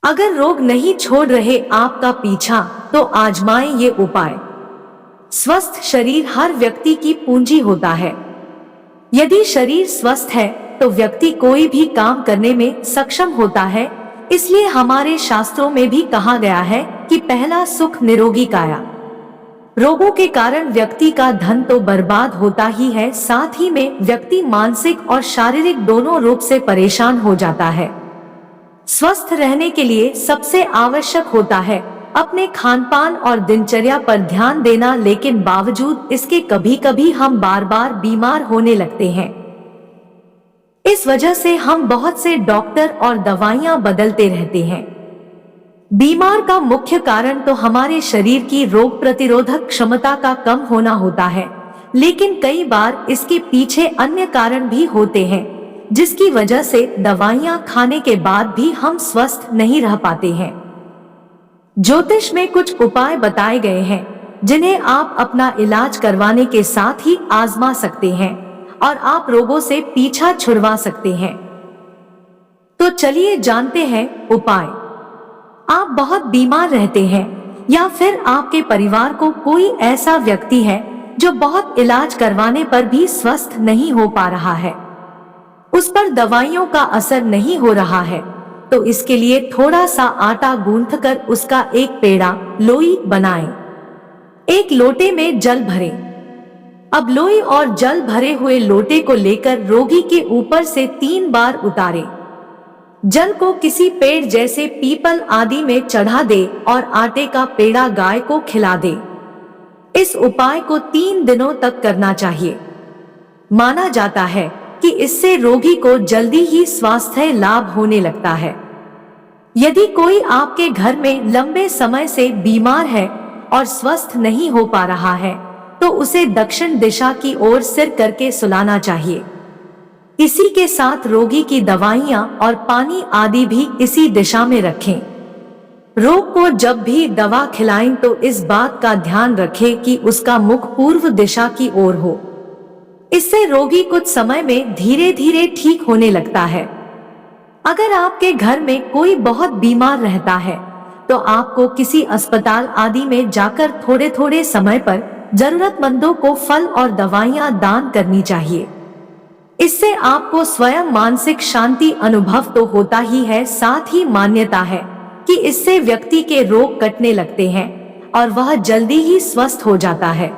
अगर रोग नहीं छोड़ रहे आपका पीछा, तो आजमाएं ये उपाय। स्वस्थ शरीर हर व्यक्ति की पूंजी होता है। यदि शरीर स्वस्थ है तो व्यक्ति कोई भी काम करने में सक्षम होता है। इसलिए हमारे शास्त्रों में भी कहा गया है कि पहला सुख निरोगी काया। रोगों के कारण व्यक्ति का धन तो बर्बाद होता ही है, साथ ही में व्यक्ति मानसिक और शारीरिक दोनों रूप से परेशान हो जाता है। स्वस्थ रहने के लिए सबसे आवश्यक होता है अपने खानपान और दिनचर्या पर ध्यान देना, लेकिन बावजूद इसके कभी कभी हम बार बार बीमार होने लगते हैं। इस वजह से हम बहुत से डॉक्टर और दवाइयां बदलते रहते हैं। बीमार का मुख्य कारण तो हमारे शरीर की रोग प्रतिरोधक क्षमता का कम होना होता है, लेकिन कई बार इसके पीछे अन्य कारण भी होते हैं, जिसकी वजह से दवाइयां खाने के बाद भी हम स्वस्थ नहीं रह पाते हैं। ज्योतिष में कुछ उपाय बताए गए हैं जिन्हें आप अपना इलाज करवाने के साथ ही आजमा सकते हैं और आप रोगों से पीछा छुड़वा सकते हैं। तो चलिए जानते हैं उपाय। आप बहुत बीमार रहते हैं या फिर आपके परिवार को कोई ऐसा व्यक्ति है जो बहुत इलाज करवाने पर भी स्वस्थ नहीं हो पा रहा है, उस पर दवाइयों का असर नहीं हो रहा है, तो इसके लिए थोड़ा सा आटा गूंथकर उसका एक पेड़ा लोई बनाएं। एक लोटे में जल भरें। अब लोई और जल भरे हुए लोटे को लेकर रोगी के ऊपर से 3 बार उतारें। जल को किसी पेड़ जैसे पीपल आदि में चढ़ा दे और आटे का पेड़ा गाय को खिला दे। इस उपाय को 3 दिनों तक करना चाहिए। माना जाता है कि इससे रोगी को जल्दी ही स्वास्थ्य लाभ होने लगता है। यदि कोई आपके घर में लंबे समय से बीमार है और स्वस्थ नहीं हो पा रहा है, तो उसे दक्षिण दिशा की ओर सिर करके सुलाना चाहिए। इसी के साथ रोगी की दवाइयां और पानी आदि भी इसी दिशा में रखें। रोग को जब भी दवा खिलाएं तो इस बात का ध्यान रखें कि उसका मुख पूर्व दिशा की ओर हो। इससे रोगी कुछ समय में धीरे धीरे ठीक होने लगता है। अगर आपके घर में कोई बहुत बीमार रहता है तो आपको किसी अस्पताल आदि में जाकर थोड़े थोड़े समय पर जरूरतमंदों को फल और दवाइयां दान करनी चाहिए। इससे आपको स्वयं मानसिक शांति अनुभव तो होता ही है, साथ ही मान्यता है कि इससे व्यक्ति के रोग कटने लगते हैं और वह जल्दी ही स्वस्थ हो जाता है।